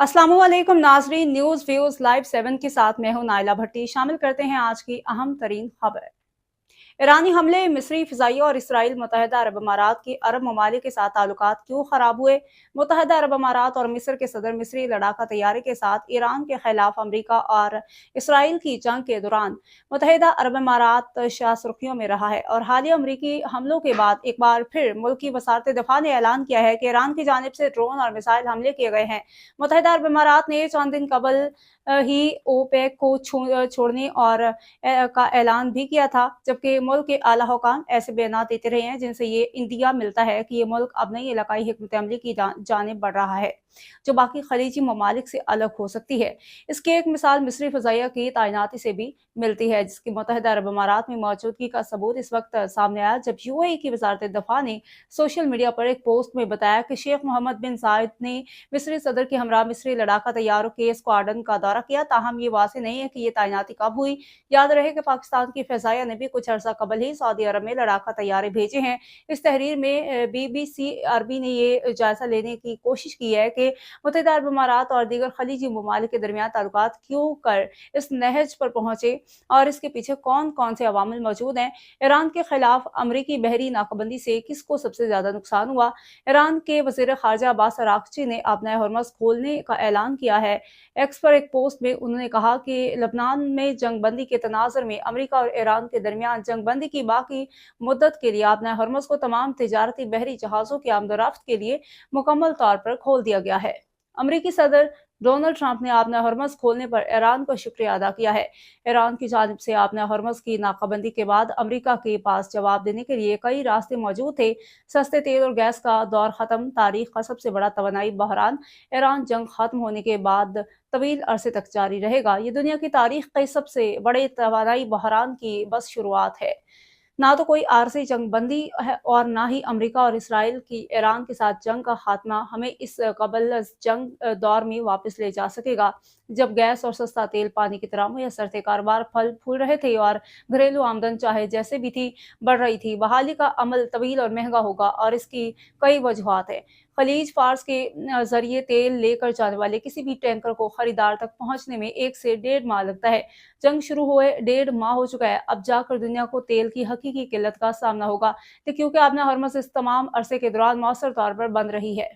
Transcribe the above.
अस्सलामु अलैकुम नाजरीन, न्यूज़ व्यूज़ लाइव 7 के साथ मैं हूं नाइला भट्टी। शामिल करते हैं आज की अहम तरीन खबर। ईरानी हमले, मिस्री फ़िज़ाइया और इसराइल मुत्तहिदा अरब अमारात की अरब ममालिक के साथ ताल्लुकात क्यों ख़राब हुए? मुत्तहिदा अरब अमारात और मिस्र के सदर मिस्री लड़ाका तैयारी के साथ ईरान के खिलाफ अमरीका और इसराइल की जंग के दौरान मुत्तहिदा अरब अमारात सुर्खियों में रहा है और हालिया अमरीकी हमलों के बाद एक बार फिर मुल्क की वज़ारत दिफ़ा ने ऐलान किया है कि ईरान की जानिब से ड्रोन और मिसाइल हमले किए गए हैं। मुत्तहिदा अरब अमारात ने चंद दिन कबल ही ओपेक को छोड़ने और का ऐलान भी किया था, जबकि मुल्क के आला हुकाम ऐसे बयान देते रहे हैं जिनसे ये इंदिया मिलता है कि ये मुल्क अब नई इलाकाई हिकमत अमली की जानिब बढ़ रहा है, जो बाकी खलीजी ममालिक से अलग हो सकती है। इसकी एक मिसाल मिस्री फ़िज़ाइया की तैनाती से भी मिलती है, जिसकी मुत्तहिदा अरब अमारात में मौजूदगी का सबूत इस वक्त सामने आया जब यूएई की वज़ारत दफ़ा ने सोशल मीडिया पर एक पोस्ट में बताया कि शेख मोहम्मद बिन जायद ने मिस्री सदर के हमरा मिस्री लड़ाका तैयारों के स्क्वाड्रन का दौरा किया। ताहम ये वाज़ेह नहीं है कि ये तैनाती कब हुई। याद रहे कि पाकिस्तान की फ़िज़ाइया ने भी कुछ अर्सा कबल ही सऊदी अरब में लड़ाका तैयारे भेजे हैं। इस तहरीर में BBC अरबी ने ये जायजा लेने की कोशिश की है कि मुत्तहिदा अरब अमारात और दीगर खलीजी ममालिक के दरमियान ताल्लुकात क्यों कर इस नहज पर पहुंचे और इसके पीछे कौन कौन से अवामिल मौजूद हैं। ईरान के खिलाफ अमरीकी बहरी नाकाबंदी से किसको सबसे ज्यादा नुकसान हुआ? ईरान के वज़ीर ख़ारजा अब्बास अराग़ची ने अपना हरमज़ खोलने का ऐलान किया है। एक्स पर एक पोस्ट में उन्होंने कहा कि लबनान में जंगबंदी के तनाज़ुर में अमरीका और ईरान के दरमियान जंगबंदी की बाकी मुद्दत के लिए अपना हरमज़ को तमाम तिजारती बहरी जहाज़ों की आमदोरफ्त के लिए मुकम्मल तौर पर खोल दिया गया है। अमरीकी सदर डोनाल्ड ट्रंप ने आपना हरमज़ खोलने पर ईरान को शुक्रिया अदा किया है। ईरान की जानिब से आपना हरमज़ की नाकाबंदी के बाद अमरीका के पास जवाब देने के लिए कई रास्ते मौजूद थे। सस्ते तेल और गैस का दौर ख़त्म, तारीख का सबसे बड़ा तवानाई बहरान ईरान जंग ख़त्म होने के बाद तवील अरसे तक जारी रहेगा। ये दुनिया की तारीख के सबसे बड़े तवानाई बहरान की बस शुरुआत है। ना तो कोई आरजी जंग बंदी है और ना ही अमेरिका और इसराइल की ईरान के साथ जंग का खात्मा हमें इस कबल जंग दौर में वापस ले जा सकेगा, जब गैस और सस्ता तेल पानी की तरह मुयसर थे, कारोबार फल फूल रहे थे और घरेलू आमदन चाहे जैसे भी थी बढ़ रही थी। बहाली का अमल तवील और महंगा होगा और इसकी कई वजूहात है। खलीज फार्स के जरिए तेल लेकर जाने वाले किसी भी टैंकर को खरीदार तक पहुंचने में 1 से 1.5 माह लगता है। जंग शुरू हुए 1.5 माह हो चुका है, अब जाकर दुनिया को तेल की हकीकी किल्लत का सामना होगा, क्योंकि आपने हरमज़ इस तमाम अरसे के दौरान मौसर तौर पर बंद रही है।